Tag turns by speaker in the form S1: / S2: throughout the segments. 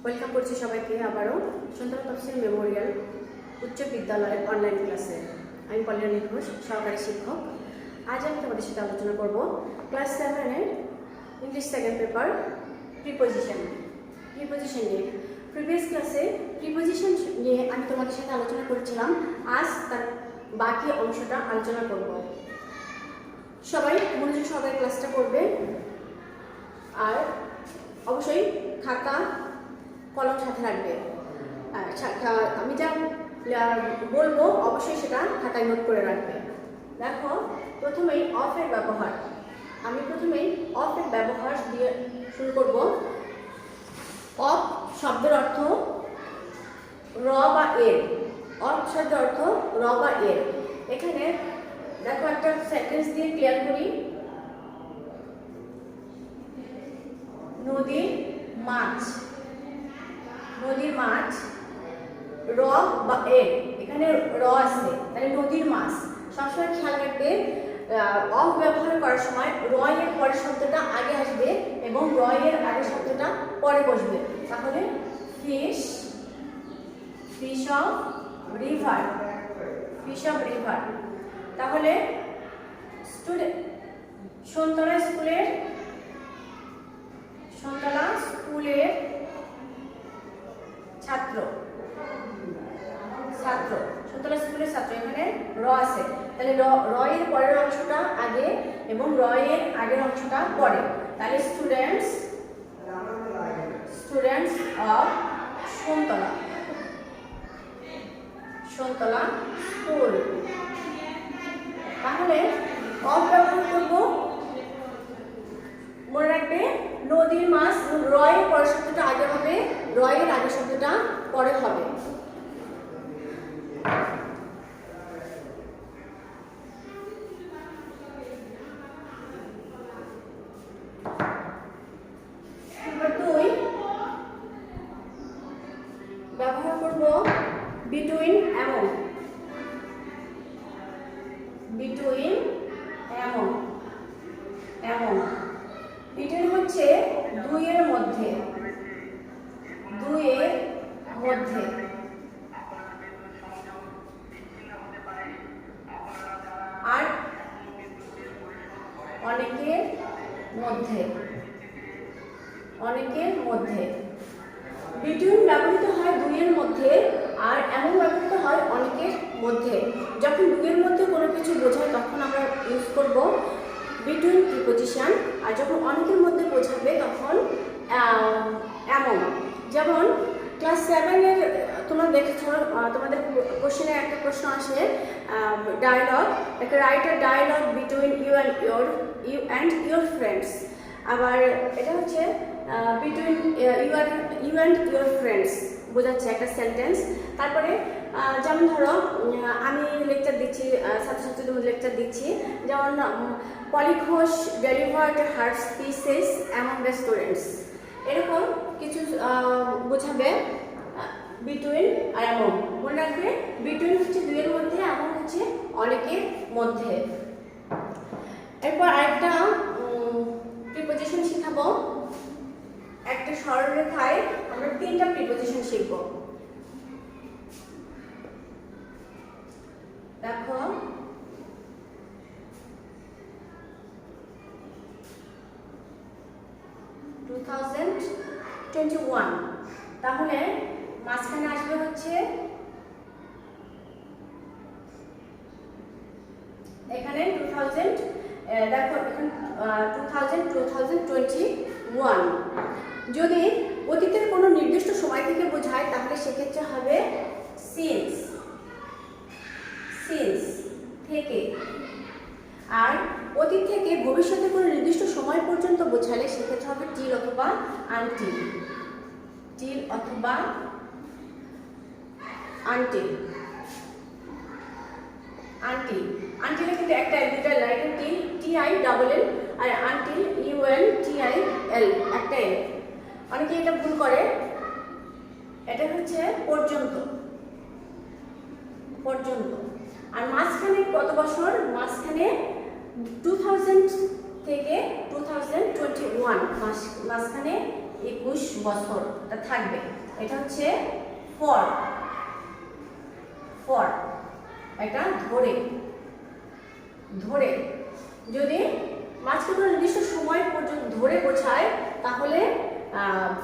S1: Welcome করছি সবাইকে আবারও সন্তরা তফসিল মেমোরিয়াল উচ্চ বিদ্যালয়ের অনলাইন ক্লাসে। আমি কল্যাণী ঘোষ, সহকারী শিক্ষক। আজ আমি তোমাদের সাথে আলোচনা করব ক্লাস 7-এর ইংলিশ সেকেন্ড পেপার প্রিপোজিশন নিয়ে। প্রিভিয়াস ক্লাসে প্রিপোজিশন নিয়ে আমি তোমাদের সাথে আলোচনা করেছিলাম। আজ তার বাকি অংশটা আলোচনা করব। সবাই মনোযোগ সহকারে ক্লাসটা করবে, আর অবশ্যই খাতা কলম সাথে রাখবে। আমি যা বলবো অবশ্যই সেটা খাতায় নোট করে রাখবে। দেখো, প্রথমেই অফের ব্যবহার। আমি প্রথমেই অফের ব্যবহার দিয়ে শুরু করব। অফ শব্দের অর্থ র বা এর। অফ শব্দের অর্থ র বা এর। এখানে দেখো, একটা সেন্টেন্স দিয়ে ক্লিয়ার করি। নদীর মাছ র বা এর, এখানে র আছে, তাহলে নদীর মাছ। সবসময় খেয়াল রাখবে, অফ ব্যবহার করার সময় র এর পরের শব্দটা আগে আসবে এবং র এর আগের শব্দটা পরে বসবে। তাহলে ফিশ অফ রিভার। তাহলে সন্তলা স্কুলের ছাত্র। সন্তলা স্কুলের ছাত্র, এখানে র আছে, তাহলে র এর পরের অংশটা আগে এবং র এর আগের অংশটা পরে। তাহলে স্টুডেন্টস অফ সন্তলা স্কুল। তাহলে অফ ব্যবহার করব, মনে রাখবে নদীর মাছ। র এর পরের শব্দটা আগে হবে, র এর আগের শব্দটা পরে হবে। ব্যবহার করব বিটুইন এমন। বিটুইন হচ্ছে দুইয়ের মধ্যে। আর অনেকের মধ্যে। বিটুইন ব্যবহৃত হয় দুইয়ের মধ্যে, আর এমন ব্যবহৃত হয় অনেকের মধ্যে। যখন দুইয়ের মধ্যে কোনো কিছু বোঝায় তখন আমরা ইউজ করব বিটুইন প্রিপোজিশন, আর যখন অনেকের মধ্যে বোঝাবে তখন এমন। যেমন ক্লাস 7-এর তোমরা দেখেছ, তোমাদের কোশ্চেনে একটা প্রশ্ন আসে, dialogue, write a dialogue between you and your friends. আবার এটা হচ্ছে between you and your friends বোঝাচ্ছে একটা সেন্টেন্স। তারপরে যেমন ধরো, আমি লেকচার দিচ্ছি, ছাত্রছাত্রীদের লেকচার দিচ্ছি, যেমন Poly Ghosh delivered her speeches among the students. এরকম কিছু বোঝাবে বিটুইন আর এমন। মনে রাখবে, বিটুইন হচ্ছে দুইয়ের মধ্যে, এমন হচ্ছে অনেকের মধ্যে। এরপর আরেকটা প্রিপোজিশন শিখাবো। একটা সরলরেখায় আমরা 3টা প্রিপোজিশন শিখব। দেখো, তাহলে মাঝখানে আসবে হচ্ছে এখানে 2000। দেখো, এখানে 2021। যদি অতীতের কোনো নির্দিষ্ট সময় থেকে বোঝায় তাহলে সেক্ষেত্রে হবে সিন্স থেকে। আর অতীত থেকে ভবিষ্যতে কোনো নির্দিষ্ট সময় পর্যন্ত বোঝালে সেক্ষেত্রে হবে টিল অথবা আনটিল। আনটিলে কিন্তু একটা দুইটা লাইন, TILL আর আনটিল UNTIL একটা এল। অনেকে এটা ভুল করে, এটা হচ্ছে পর্যন্ত। আর মাঝখানে কত বছর? মাঝখানে 2000 থেকে 2021 মাঝখানে 21 বছর থাকবে। এটা হচ্ছে ফর, ফর এটা ধরে, ধরে যদি মাঝখানে কোনো নির্দিষ্ট সময় পর্যন্ত ধরে বোঝায় তাহলে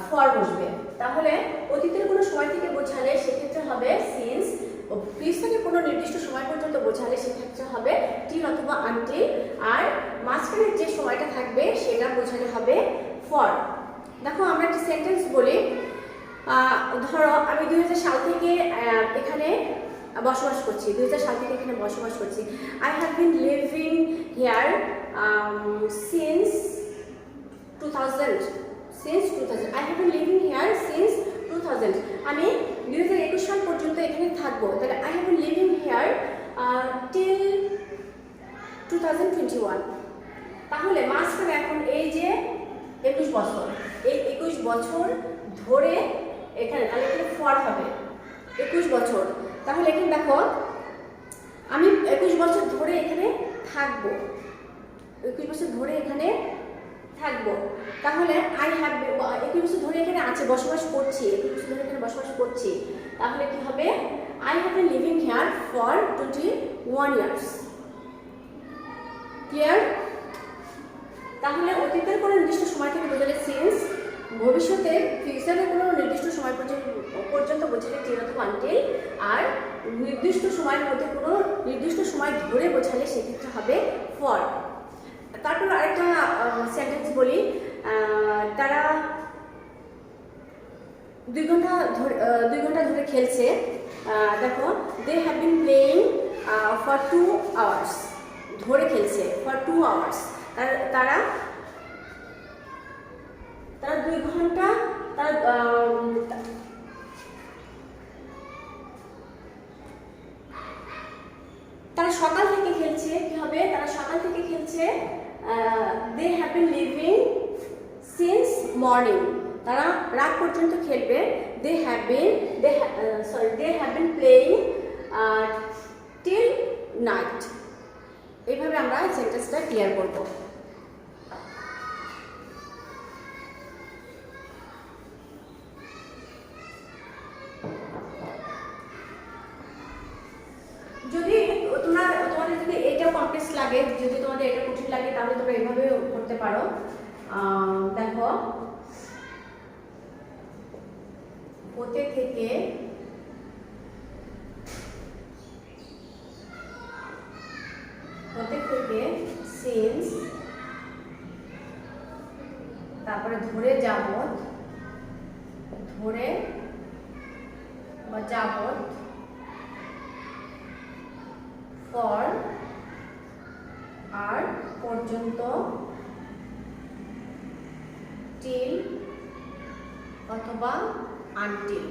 S1: ফর বসবে। তাহলে অতীতের কোনো সময় থেকে বোঝালে সেক্ষেত্রে হবে সিন্স, ফিউচারে কোনো নির্দিষ্ট সময় পর্যন্ত বোঝালে সেক্ষেত্রে হবে টিল অথবা আনটিল, আর মাঝখানের যে সময়টা থাকবে সেটা বোঝালে হবে ফর। দেখো আমরা একটা সেন্টেন্স বলি, ধরো আমি 2000 সাল থেকে এখানে বসবাস করছি, 2000 সাল থেকে এখানে বসবাস করছি। I have been living here since 2000, since 2000 I have been living here since 2000। আমি 2021 সাল পর্যন্ত এখানে থাকবো, তাহলে I have been living here till 2021। তাহলে মাঝখানে এখন এই যে 21 বছর, এই 21 বছর ধরে এখানে, তাহলে এখানে ফর হবে 21 বছর। তাহলে এখানে দেখো আমি 21 বছর ধরে এখানে থাকবো, 21 বছর ধরে এখানে থাকবো। তাহলে আই হ্যাভ 21 বছর ধরে এখানে আছে, বসবাস করছি, 21 বছর ধরে এখানে বসবাস করছি। তাহলে কি হবে? I have been living here for 21 years. Clear? তাহলে অতীতের কোনো নির্দিষ্ট সময় থেকে বোঝালে সিন্স, ভবিষ্যতের ফিউচারের কোনো নির্দিষ্ট সময় পর্যন্ত বোঝালে টিল অথবা আনটিল, আর নির্দিষ্ট সময়ের মধ্যে কোনো নির্দিষ্ট সময় ধরে বোঝালে সেক্ষেত্রে হবে ফর। তারপর আরেকটা সেন্টেন্স বলি, তারা 2 ঘন্টা ধরে খেলছে। দেখো they have been playing for 2 hours, ধরে খেলছে ফর 2 আওয়ার্স। তারা 2 ঘন্টা, তারা সকাল থেকে খেলছে। কি হবে? তারা সকাল থেকে খেলছে। They have been living since morning, তারা রাত পর্যন্ত খেলবে। They have been playing till night. এইভাবে আমরা সেন্টেন্সটা ক্লিয়ার করব। যদি তোমাদের যদি এটা কমপ্লেক্স লাগে, যদি তোমাদের এটা কঠিন লাগে, তাহলে তোমরা এইভাবে করতে পারো। দেখো হতে থেকে সিন্স, তারপরে ধরে যাবত, ধরে বা যাবত, ফর আর পর্যন্ত, টিল অথবা আনটিল।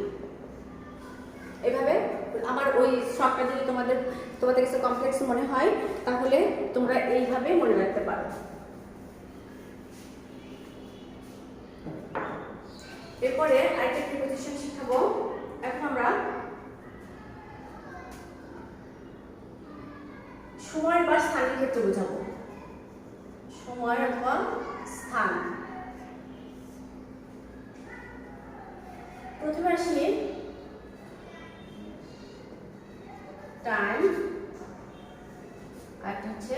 S1: এভাবে আমার ওই সবটা যদি তোমাদের কাছে কমপ্লেক্স মনে হয় তাহলে তোমরা এইভাবে মনে রাখতে পারো। এরপরে আরেকটা প্রিপোজিশন শিখাবো। এখন আমরা সময় বা স্থানের ক্ষেত্রে বোঝাবো, সময় অথবা স্থান। প্রথমে আসি টাইম, আর হচ্ছে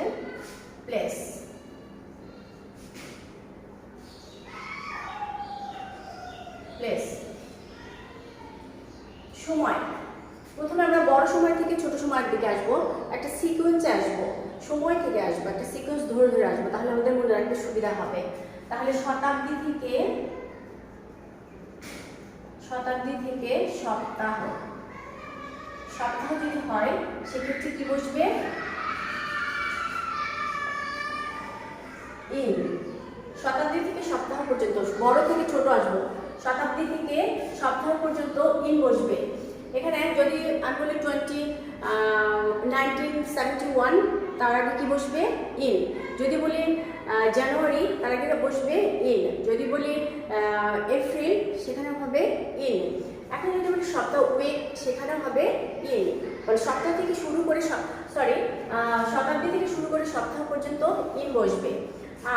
S1: প্লেস। প্লেস সময়, প্রথমে আমরা বড় সময় থেকে ছোট সময়ের দিকে আসবো, একটা সিকোয়েন্সে আসবো, সময় থেকে আসবো, একটা সিকোয়েন্স ধরে ধরে আসবো, তাহলে আমাদের মনে রাখতে সুবিধা হবে। তাহলে শতাব্দী থেকে সপ্তাহ, সপ্তাহ যদি হয় সেক্ষেত্রে কি বসবে? ইন। শতাব্দী থেকে সপ্তাহ পর্যন্ত, বড় থেকে ছোট আসবো, শতাব্দী থেকে সপ্তাহ পর্যন্ত ইন বসবে। এখানে যদি আমি বলি 1971, তার আগে কি বসবে? ইন। যদি বলি জানুয়ারি, তার আগে বসবে ইন। যদি বলি এপ্রিল, সেখানে হবে ইন। এখন যদি বলি সপ্তাহ, উইক, সেখানে হবে ইন। মানে সপ্তাহ থেকে শুরু করে শতাব্দী থেকে শুরু করে সপ্তাহ পর্যন্ত ইন বসবে।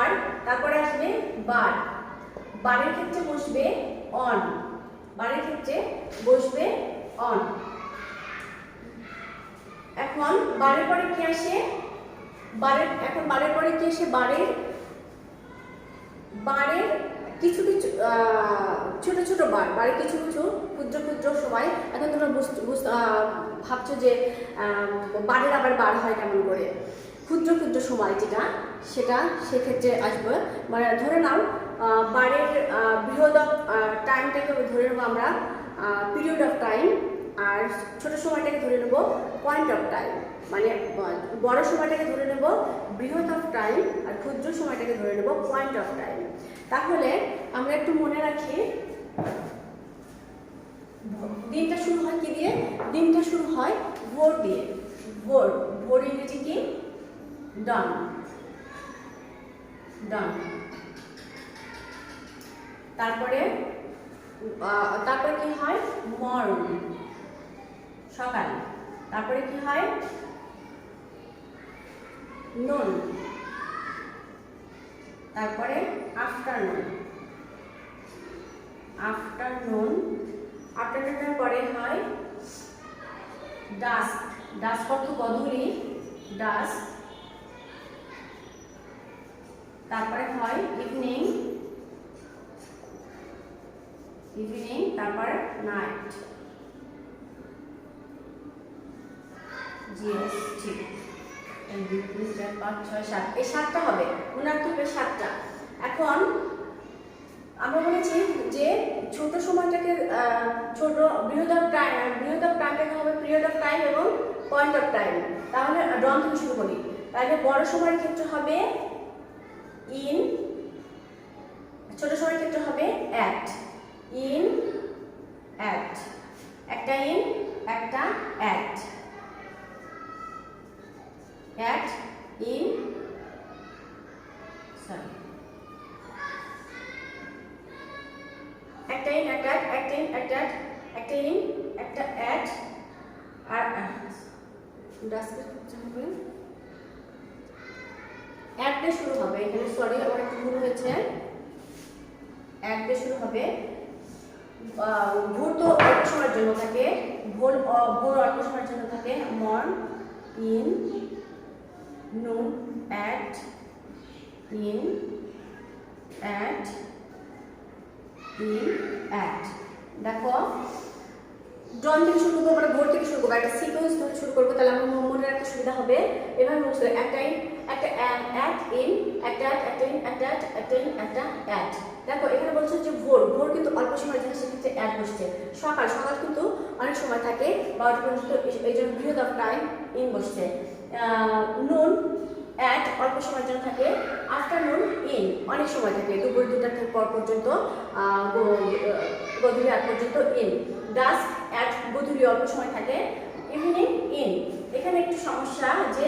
S1: আর তারপরে আসবে বার। বারের ক্ষেত্রে বসবে অন, বারের ক্ষেত্রে বসবে অন। এখন বারের পরে কি আসে, এখন বারের পরে কি আসে, বারের কিছু কিছু ছোট ছোট বারের কিছু কিছু ক্ষুদ্র ক্ষুদ্র সময়। এখন তোমরা ভাবছো যে বারের আবার বার হয় কেমন করে, ক্ষুদ্র ক্ষুদ্র সময় যেটা সেটা সেক্ষেত্রে আসবে। মানে ধরে নাও বারের বৃহৎ টাইমটাকে ধরে নেবো আমরা পিরিয়ড অফ টাইম, আর ছোট সময়টাকে ধরে নেব পয়েন্ট অফ টাইম। মানে বড় সময়টাকে ধরে নেব বৃহৎ অফ টাইম, আর ক্ষুদ্র সময়টাকে ধরে নেব পয়েন্ট অফ টাইম। তাহলে আমরা একটু মনে রাখি, দিনটা শুরু হয় কি দিয়ে, দিনটা শুরু হয় ভোর দিয়ে। ভোর, ভোর ইংরেজি কি, ডন, ডন। তারপরে কি হয়, মর্ন, সকাল। তারপরে কি হয়, নুন। তারপরে আফটারনুন, আফটারনুন। আফটারনুনের পরে হয় ডাস্ক, ডাস্ক অর্থ গধূলি, ডাস্ক। তারপরে হয় ইভিনিং, ইভিনিং। তারপরে নাইট, জিএস, ঠিক। 1 2 3 4 5 6 7, এই 7টা হবে, মনে রাখতে হবে 7টা। এখন আমরা বলেছি যে ছোট সময়টাকে বৃহৎ অফ টাইমটাকে হবে পিরিয়ড অফ টাইম এবং পয়েন্ট অফ টাইম। তাহলে ডন থেকে শুরু করি। তাহলে বড় সময়ের ক্ষেত্রে হবে ইন, ছোট সময়ের ক্ষেত্রে হবে অ্যাট, ইন অ্যাট। একটা ইন, একটা অ্যাট, অ্যাট, ইন, সরি, একটা ইন, একটা অ্যাট, একটা ইন, একটা অ্যাট, একটা ইন, একটা অ্যাট। আর ডাস্কের ক্ষেত্রে হবে অ্যাট দিয়ে শুরু হবে। এখানে সরি, আমার একটু ভুল হয়েছে, অ্যাট দিয়ে শুরু হবে। ভোর তো অল্প সময়ের জন্য থাকে, ভোর অল্প সময়ের জন্য থাকে। মর্ন, ইন, নুন, at, in, at, in, at. দেখো ডন থেকে শুরু করবো, আমরা ভোর থেকে শুরু করবো, একটা সিকোয়েন্স ধরে শুরু করবো, তাহলে আমার মনে রাখতে সুবিধা হবে। এভাবে মুখস্থ, একটা ইন, একটা অ্যাট, ইন, একটা অ্যাট, একটা ইন, একটা অ্যাট, একটা ইন, একটা অ্যাট। দেখো এখানে বলছে যে ভোর, ভোর কিন্তু অল্প সময় থাকে, সেক্ষেত্রে অ্যাট বসছে। সকাল, সকাল কিন্তু অনেক সময় থাকে 12টা পর্যন্ত, এই জন্য বৃহৎ অফ টাইম, ইন বসছে। নুন, অ্যাট অল্প সময়ের জন্য থাকে। আফটারনুন, ইন অনেক সময় থাকে, দুপুর 2টা পর পর্যন্ত, গধূলি 8 পর্যন্ত, ইন। ডাস্ক, অ্যাট গধূলি অল্প সময় থাকে। Evening, in. এখানে একটু সমস্যা যে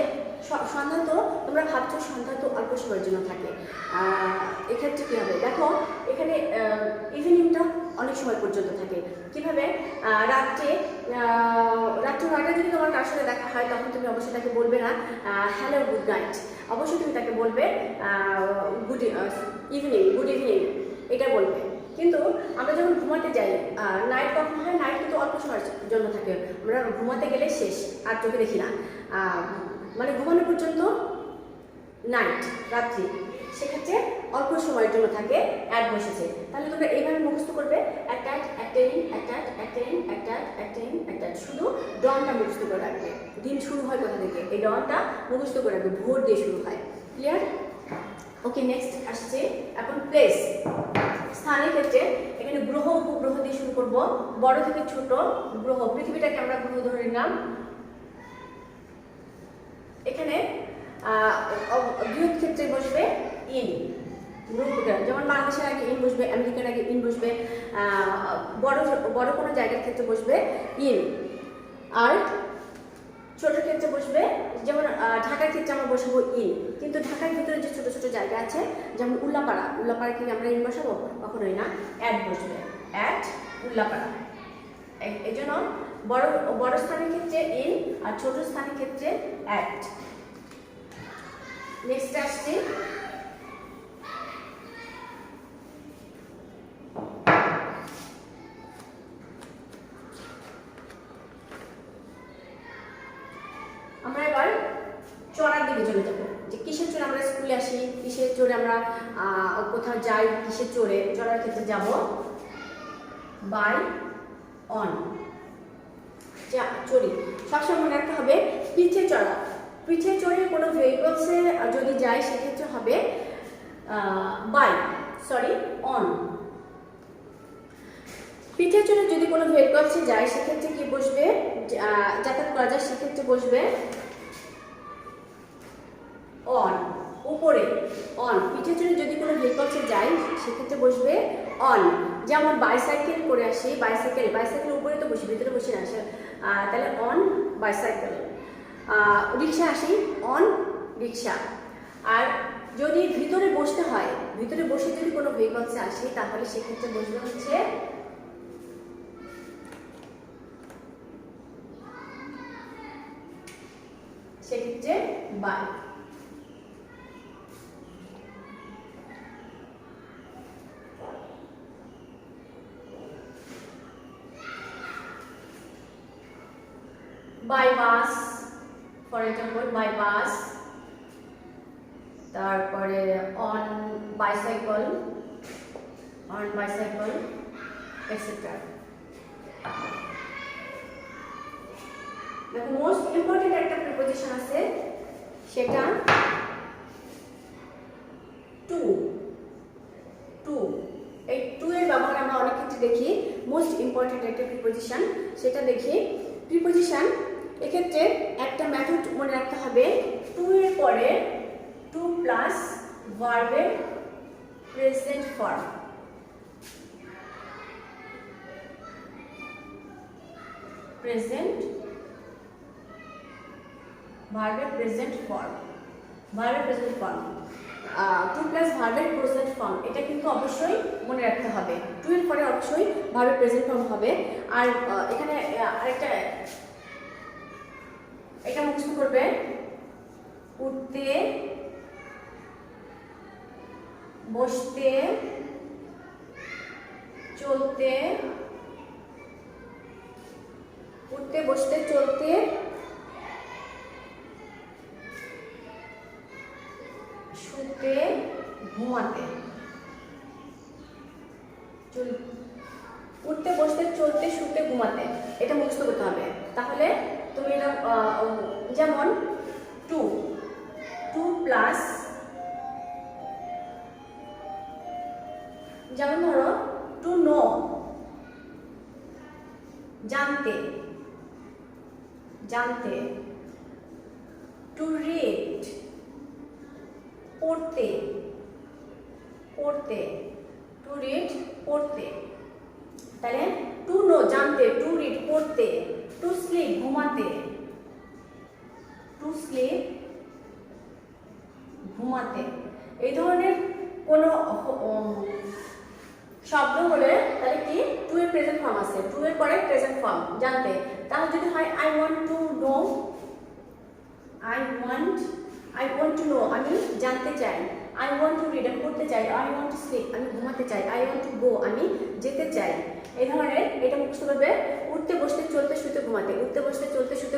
S1: সন্ধ্যা তো তোমরা ভাবছো সন্ধ্যা তো অল্প সময়ের জন্য থাকে, এক্ষেত্রে কী হবে দেখো, এখানে ইভিনিংটা অনেক সময় পর্যন্ত থাকে। কিভাবে, রাত্রে 9টায় যদি তোমার কার সাথে দেখা হয়, তখন তুমি অবশ্যই তাকে বলবে না হ্যালো গুড নাইট, অবশ্যই তুমি তাকে বলবে গুড ইভিনিং, গুড ইভিনিং, এটা বলবে। কিন্তু আমরা যখন ঘুমাতে যাই, নাইট কখন হয়, নাইট কিন্তু অল্প সময়ের জন্য থাকে, আমরা ঘুমাতে গেলে শেষ, আর চোখে দেখি না, মানে ঘুমানো পর্যন্ত নাইট, রাত্রি, সেক্ষেত্রে অল্প সময়ের জন্য থাকে, অ্যাট বসেছে। তাহলে তোমরা এইভাবে মুখস্থ করবে, একটা অ্যাট, একটা ইন, একটা অ্যাট, একটা ইন, একটা অ্যাট, একটা ইন, একটা অ্যাট। শুধু ডনটা মুখস্থ করে রাখবে, দিন শুরু হয় কোথা থেকে, এই ডনটা মুখস্থ করে রাখবে, ভোর দিয়ে শুরু হয়। ক্লিয়ার? ওকে, নেক্সট আসছে এখন প্লেস। স্থানের ক্ষেত্রে এখানে গ্রহ, উপগ্রহ দিয়ে শুরু করব। বড় থেকে ছোট গ্রহ, পৃথিবীটাকে আমরা গ্রহ ধরে নিলাম। এখানে বৃহৎ ক্ষেত্রে বসবে ইন, যেমন বাংলাদেশের আগে ইন বসবে, আমেরিকার আগে ইন বসবে, বড় কোনো জায়গার ক্ষেত্রে বসবে ইন। আর ছোট ক্ষেত্রে বসবে, যেমন ঢাকার ক্ষেত্রে আমরা বসাবো ইন। কিন্তু ঢাকার ভিতরে যে ছোট ছোট জায়গা আছে, যেমন উল্লাপাড়া, উল্লাপাড়া কি আমরা ইন বসাবো? কখনোই না, অ্যাট বসবে, অ্যাট উল্লাপাড়া। এই জন্য বড় স্থানের ক্ষেত্রে ইন, আর ছোট স্থানের ক্ষেত্রে অ্যাট। নেক্সট আসছে স্কুলে আসি কিসের চড়ে, আমরা কোথাও যাই কিসের চড়ে, চড়ার ক্ষেত্রে যাব বাই অন, যা চড়ি। সবসময় মনে রাখতে হবে পিঠে চড়া, পিঠে চড়ে কোনো ভেহিকলসে যদি যাই সেক্ষেত্রে হবে অন। পিঠে চড়ে যদি কোনো ভেহিকলসে যায় সেক্ষেত্রে কি বসবে, যাতায়াত করা যায় সেক্ষেত্রে বসবে অন, উপরে অন। পিঠে চড়ে যদি কোনো ভেহিকলসে যাই সেক্ষেত্রে বসবে অন। যেমন বাইসাইকেল করে আসি, বাইসাইকেল উপরে তো বসি, ভিতরে বসে আসে, তাহলে অন বাইসাইকেল। রিক্সা আসি অন রিক্সা। আর যদি ভিতরে বসতে হয়, ভিতরে বসে যদি কোনো ভেহিকলসে আসি তাহলে সেক্ষেত্রে বসবে হচ্ছে সেক্ষেত্রে by. By bus, for example by bus, তারপরে অন বাইসাইকেল এটসেট্রা। দেখো মোস্ট ইম্পর্টেন্ট একটা প্রিপোজিশন আছে, সেটা টু। এই টু এর ব্যবহার আমরা অনেক ক্ষেত্রে দেখি, মোস্ট ইম্পর্টেন্ট একটা প্রিপোজিশন, সেটা দেখি। প্রিপোজিশন এক্ষেত্রে একটা মেথড মনে রাখতে হবে, টু এর পরে টু প্লাস ভার্বের প্রেজেন্ট ফর্ম। ভার্বের প্রেজেন্ট ফর্ম, টু প্লাস ভার্বের প্রেজেন্ট ফর্ম, এটা কিন্তু অবশ্যই মনে রাখতে হবে। টু এর পরে অবশ্যই ভার্বের প্রেজেন্ট ফর্ম হবে। আর এখানে আরেকটা, এটা মুখস্থ করবে, উঠতে বসতে চলতে, উঠতে বসতে চলতে শুতে ঘুমাতে। উঠতে বসতে চলতে শুতে ঘুমাতে, এটা মুখস্থ করতে হবে। তাহলে তুমি এটা যেমন টু প্লাস, যেমন ধরো টু নো জানতে, টু রিড পড়তে, টু রিড পড়তে। তাহলে টু নো জানতে, টু রিড পড়তে, টু স্লিপ ঘুমাতে, এই ধরনের কোনো শব্দ হলে তাহলে কি টু এর প্রেজেন্ট ফর্ম আছে, টু এর পরে প্রেজেন্ট ফর্ম জানতে। তাহলে যদি হয় আই ওয়ান্ট টু নো, আমি জানতে চাই। আই ওয়ান্ট টু রিড, আমি পড়তে চাই। আই ওয়ান্ট টু স্লিপ, আমি ঘুমাতে চাই। আই ওয়ান্ট টু গো, আমি যেতে চাই। এই ধরনের এটা মুখস্থ করবে, উঠতে বসতে চলতে শুতে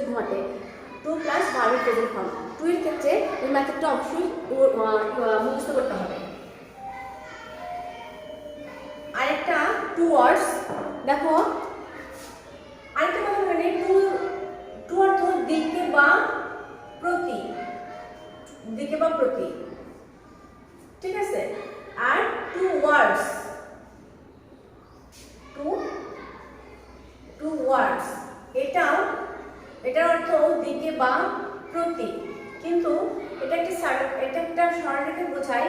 S1: ঘুমাতে, টু প্লাস ভার্বের প্রেজেন্ট ফর্ম। টু এর ক্ষেত্রে এই মেথডটা অবশ্যই মুখস্থ করতে হবে। আরেকটা টু ওয়ার্ডস, দেখো আরেকটা কথা মানে টু অর্থ দিকে বা প্রতি, ঠিক আছে। আর টু ওয়ার্ডস, এটার অর্থ দিকে বা প্রতি, কিন্তু এটা একটা সরলরেখা বোঝায়।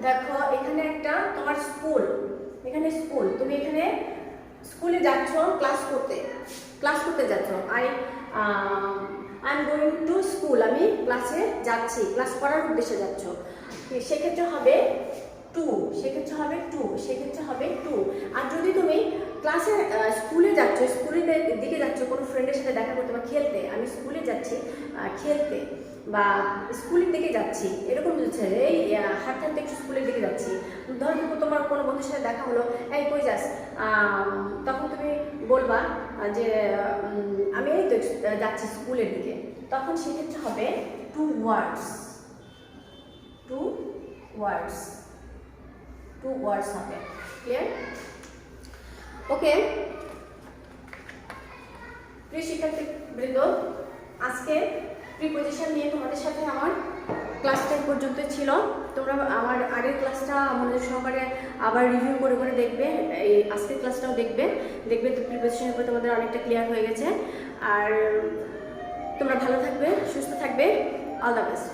S1: দেখো এখানে একটা তোমার স্কুল, তুমি এখানে স্কুলে যাচ্ছ ক্লাস করতে যাচ্ছ। I am going to school, আমি ক্লাসে যাচ্ছি, ক্লাস করার উদ্দেশ্যে যাচ্ছ। সেক্ষেত্রে হবে টু। আর যদি তুমি ক্লাসে স্কুলে যাচ্ছ, স্কুলের দিকে যাচ্ছ কোনো ফ্রেন্ডের সাথে দেখা করতে বা খেলতে, আমি স্কুলে যাচ্ছি খেলতে বা স্কুলের দিকে যাচ্ছি, এরকম বুঝছে, এই হাঁটতে একটু স্কুলের দিকে যাচ্ছি। ধরো তোমার কোনো বন্ধুর সাথে দেখা হলো, এই কই যাস, তখন তুমি বলবা যে আমি এই তো যাচ্ছি স্কুলের দিকে, তখন সেক্ষেত্রে হবে টু ওয়ার্ডস। টু ওয়ার্ডস হবে। ক্লিয়ার? ওকে প্রিয় শিক্ষার্থীবৃন্দ, আজকে প্রিপোজিশন নিয়ে তোমাদের সাথে আমার ক্লাসটা এই পর্যন্ত ছিল। তোমরা আমার আগের ক্লাসটা মনোযোগ সহকারে আবার রিভিউ করে করে দেখবে, এই আজকের ক্লাসটাও দেখবে তো প্রিপোজিশনের উপর তোমাদের অনেকটা ক্লিয়ার হয়ে গেছে। আর তোমরা ভালো থাকবে, সুস্থ থাকবে। All the best.